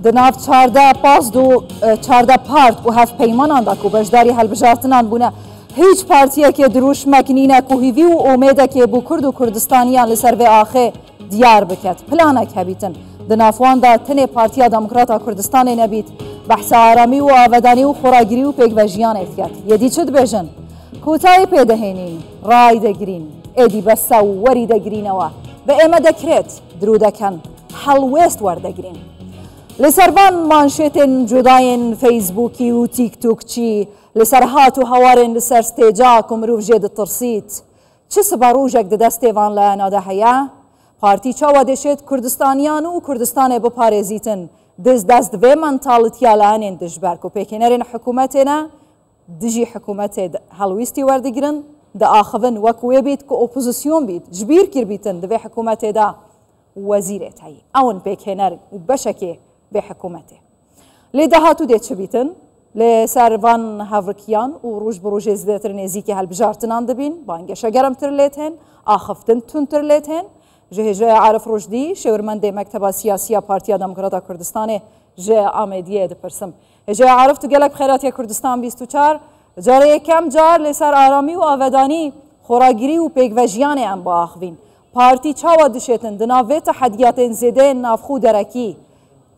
دناف 14 پارت و هف پیمانان دا کو بشداری هلبجارتنان بونه هیچ پارتیه که دروش مکنینه که هیوی و امیده که بو کرد و کردستانیان لسر و آخه دیار بکت پلانک هبیتن دنافوان دا تنه پارتیا دموکراتا کردستان نبید بحث آرامی و آودانی و خوراگیری و پیگوژیان افکت یدی چد بجن کوتای پیدهینین رای دگرین ایدی بسا و وری دگرینوا به ایمه دکرت درو دکن حلویست وردگرین لسربان مانشتن جداین فیسبوکی و تیک توک چی لسر هات و هوارن لسر ستیجا کمروف جد ترسیت چه سباروجک دست وان لانا ده هیا پارتی چاوا دشت کردستانیان و کردستان بپارزیتن دست و منطالتیا لانین دجبرک و پیکنرین حکومتنا دجی حکومت هلویستی وردگرن ده آخوان وکوی بیت که اپوزیسیون بیت جبیر کر بیتن ده حکومت ده وزیرت هایی اون پیکنر و بشکه به حکومته لیده هاتو دیت چه بیتن لسروان هاورکیان و روش بروش زیادتر نزیکی هلبجارتنان دبین بانگشا گرم تر لیتن آخفتن تون تر لیتن جه عارف رشدی شورمنده مکتب سیاسی پارتیا دموکراتا کردستان جه آمدیه دپرسم جه عارف تو گلک خیراتی کردستان 24 جاره کم جار لسر آرامی و آودانی خوراگیری و پیگوژیان ام با آخوین پارتی چاوا دشتن دناوی تحدیات زیده نافخو درکی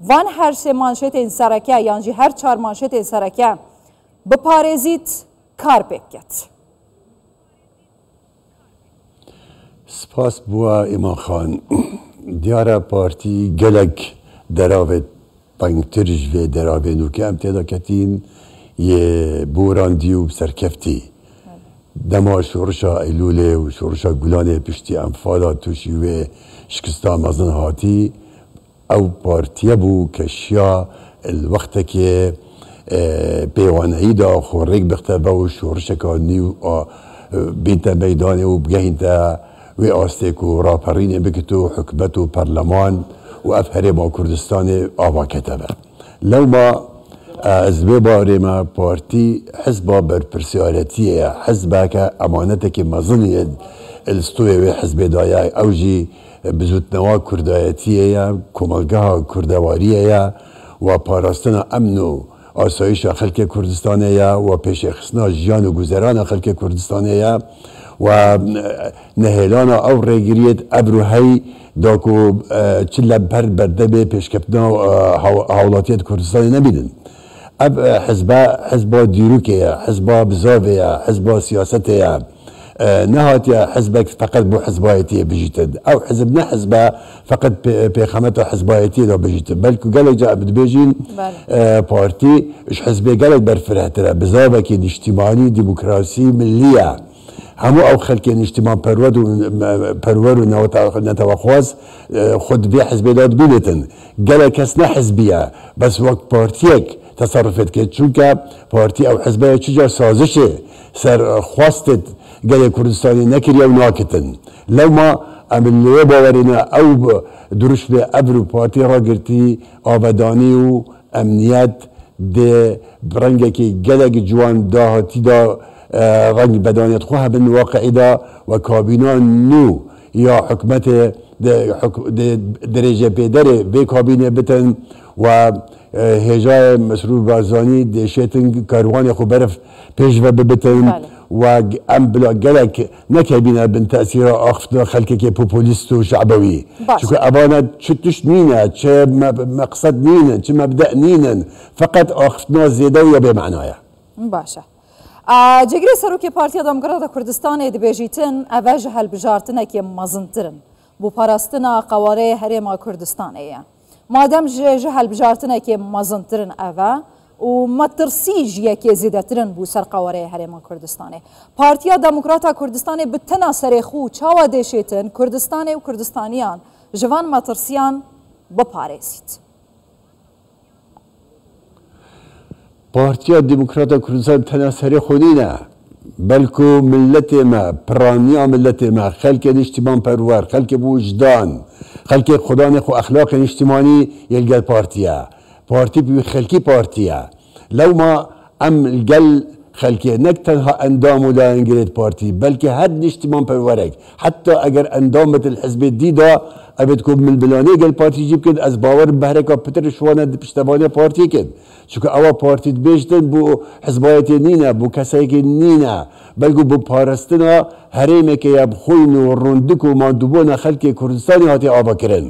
وان هر سه مانشت این سرکه یعنی هر 4 مانشت این سرکه بپارزیت کار بکت سپاس بوا ایمان خان دیاره پارتی گلک دراوت بانکترج و دراوه نوکه ام تیدا کتین یه بوراندیو سرکفتی دما شورشا ایلوله و شورشا گلانه پشتی انفالا توشی و شکستا مزن هاتی او پارتیه بو کشیا الوقت که پیوانهی دا خورک بختبه و شورشکا نیو بینتا میدانه و بگهینتا و آستیکو راپرین بکتو حکمت و پرلمان و افهره با کردستان آوا کتبه لو ما از بباره ما پارتی حزبا برپرسیالتیه حزبا که امانته که مظنی الستوی و حزب دایا اوجی بزودنوا کردایتیه کمالگاه کردواریه و پاراستن امن و آسایش خلق کردستانیه و پیشخصنا جیان و گذران خلق کردستانیه و نهیلان او ریگریت ابروهی داکو چلا برده پیشکپنا حولاتیت کردستانی نبیدن اب حزبا دیروکه حزبا بزاویه حزبا سیاسته نهات حزبك فقط بو حزبايتي بجيتد او حزب نه حزب فقط بخامته حزبايتي دو بجيتد بلكو قال جاء بدبيجين بارتي اش حزبي قال برفرهتره بزابك اجتماعي ديمقراطي مليه همو او خلق اجتماع پرور و نتوخواز خود بي حزبي داد بينتن قال كسنا حزبيه بس وقت بارتيك تصرفت که چونکه پارتی او حزبه چجا سازشه سر خواستت گل کردستانی نکری او ناکتن لو ما عملیه باورینه او دروش به ابرو پارتی را گرتی آبادانی و امنیت ده برنگه که گلگ جوان داهاتی دا رنگ بدانیت خواه بن واقعی دا و کابینان نو یا حکمت ده درجه پیدره به کابینه بتن و هجای مسرور بارزانی دشتن کاروان خو برف پیشوا ببتن و ام بلا گلک نکبینه بن تاثیر آخفتنا خلقی که پوپولیست و شعبوی چون ابانا چتش نینه چه مقصد نینه چه مبدأ نینه فقط آخفتنا زیده و به معنایه باشه جگری سروکی پارتیا دموکراتا کردستان دبیجیتن اوج هلبجارتنه که مزنترن بو پاراستنا قواره هرما کردستانیه مادام جه هلبجارتنه که مزنترن اوه و مترسیج یکی زیدترن بو سر قواره هرما کردستانه پارتیا دموکراتا کردستانه بتنا سرخو چاوا دیشیتن کردستانه و کردستانیان جوان مترسیان بپارسید پارتیا دموکراتا کردستان بتنا سرخو نینه بلکو ملت ما پرانیا ملت ما خلق اجتماع پرور خلق وجدان خلق خدا نخو اخلاق اجتماعی یلگل پارتی بی خلقی پارتیا لو ما ام الجل خلقی نک تنها اندام و لانگرید پارتی بلکه هر اجتماع پرورک حتی اگر اندامت الحزب دیدا ابد کو من بلانی گل پارتی جیب کد از باور بهرکا پتر شوانه پشتوانه پارتی کد چون اوا پارتی بیشتن بو حزبایت نینا بو کسایی که نینا بلکه بو پارستنا هریمه که یب خوین و رندک و ماندوبون خلق کردستانی هاتی آبا کرن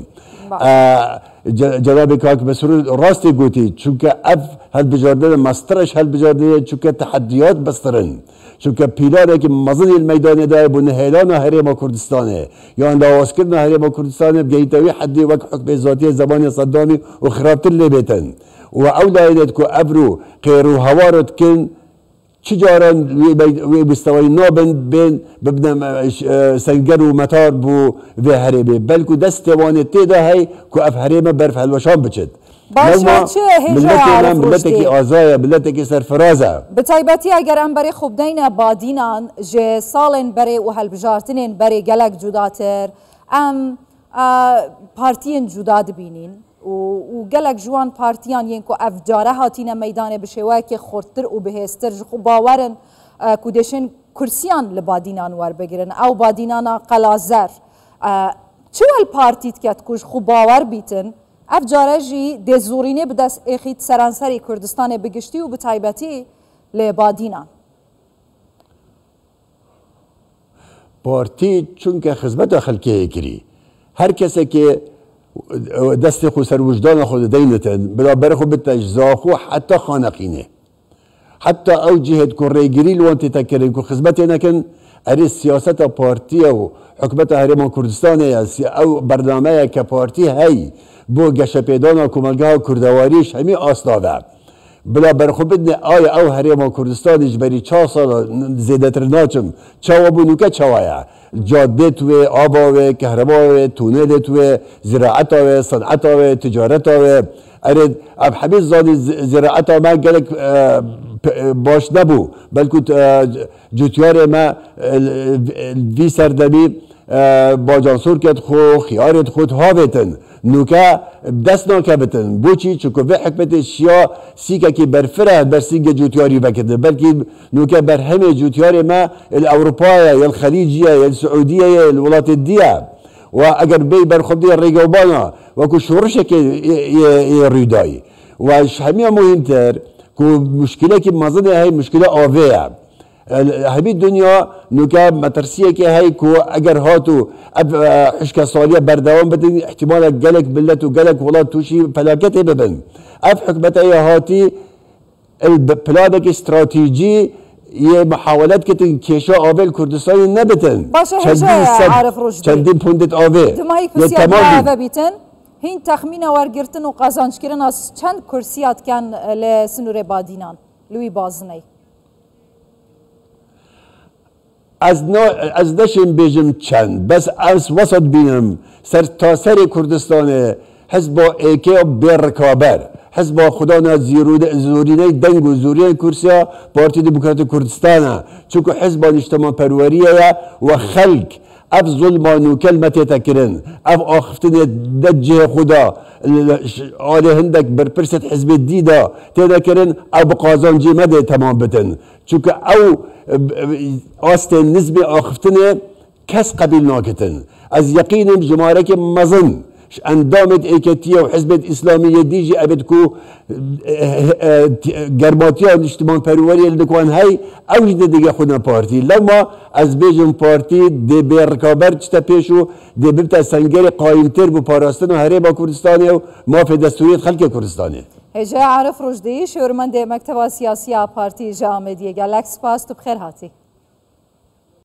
جناب کاک بسرور راستی گوتی چونکه اف هل بجاردن مسترش هل بجاردن چونکه تحدیات بسترن چونکه پیلانه که مزن المیدان داره بو نهیلان هرم کردستانه یا انداز کردن هرم کردستانه بگیتوی حدی وقت حکم ذاتی زبان صدامی و خرابتر لیبتن و اولایت کو ابرو قیرو هوارت کن چجارن وی مستوی نابن بین ببنم سنگر و مطار بو و هرمه بلکه دست وان تیدا هی کو اف هرمه برف هلوشان بچد باشه چه هجا ملتی آزایا ملتی سرفرازه بتایبتی اگر ام بری خوب دین بادینان ج سالن بری و هلبجارتنین بری گلک جداتر ام پارتین جدا دبینین و گلک جوان پارتیان ین کو افجاره هاتین میدان بشوای که خورتر و بهستر خو باورن کودشن کرسیان لبادینان ور بگیرن او بادینانا قلازر چه پارتیت کت کوش خو باور بیتن افجاره جی دزورینه بدست اخیت سرانسری کردستان بگشتی و بتایبتی لبادینان پارتی چون که خدمت خلقی کری هر کسی که دست خو سر وجدان خود دینتن بلا برخو بتجزاخو حتی خانقینه حتی او جهت کریگیری لوانتی تکرین که خدمت نکن اری سیاست پارتی و حکمت هرمان کردستان او برنامه که پارتی هی بو گشپیدان و کمالگاه کردواریش همی آسلاوه بلا برخو بدنه آیا او هرمان کردستانش بری 4 سال زیده تر ناچم چاوا بونو که چاوایا جاده توی آباوه کهرباوه تونل توی زراعتاوه صنعتاوه تجارتاوه ارد اب حبیز زادی زراعتا ما گلک باش نبو بلکه جوتیار ما وی سردمی باجانسور کد خو خیارت خود ها بیتن نوکا دست ناکه بتن بوچی چونکه به حکمت شیا سیکه که برفره بر سیگ جوتیاری بکده بلکه نوکا بر همه جوتیاری ما الاوروپایه یا الخلیجیه یا السعودیه یا الولات الدیه و اگر بی بر خود دی ریگوبانا و کو شورشه که ریدایی و همه مهمتر که مشکله که مزنه های مشکله آویه همی دنیا نوکا مترسیه که هی کو اگر هاتو اب حشک سالیه بردوام بدن احتمال گلک بلت و گلک ولاد توشی فلاکت ببن اب حکمت ای هاتی الپلانک استراتیجی یه محاولت کتن کشا آوه کردستانی نبتن باشه هجا عارف رشدی چندین پوندت آوه دمایی کسیات آوه بیتن هین تخمین ورگرتن و قازانج کرن از چند کرسیات کن لسنور بادینان لوی بازنی از نشیم بیجم چند بس از وسط بینم سر تا سر کردستان حزب ایکه برکابر حزب خدا زورینه دنگ و زورینه کرسیا پارتی دموکرات کردستانه چونکه حزب اجتماع پروریه و خلق اف ظلمان و کلمت تکرن اف آخفتن دجه خدا آله هندک برپرست حزب دیدا تیدا کرن او بقازان جی مده تمام بتن چونکه او آست نسبی آخفتن کس قبیل ناکتن از یقینم جماره که مزن اندامت ایکتیه و حزب اسلامی دیجی ابد کو گرماتیان اجتماع پروری لدکوان های اوجد دیگه خودنا پارتی لما از بیجم پارتی دی برکابر چتا پیشو دی ببتا سنگر قایمتر بو پاراستن و هره با کردستانی و مافی دستوریت خلق کردستانی هجا عارف رشدی شورمند مکتب سیاسی پارتی جامعه گلک سپاس تو بخیر هاتی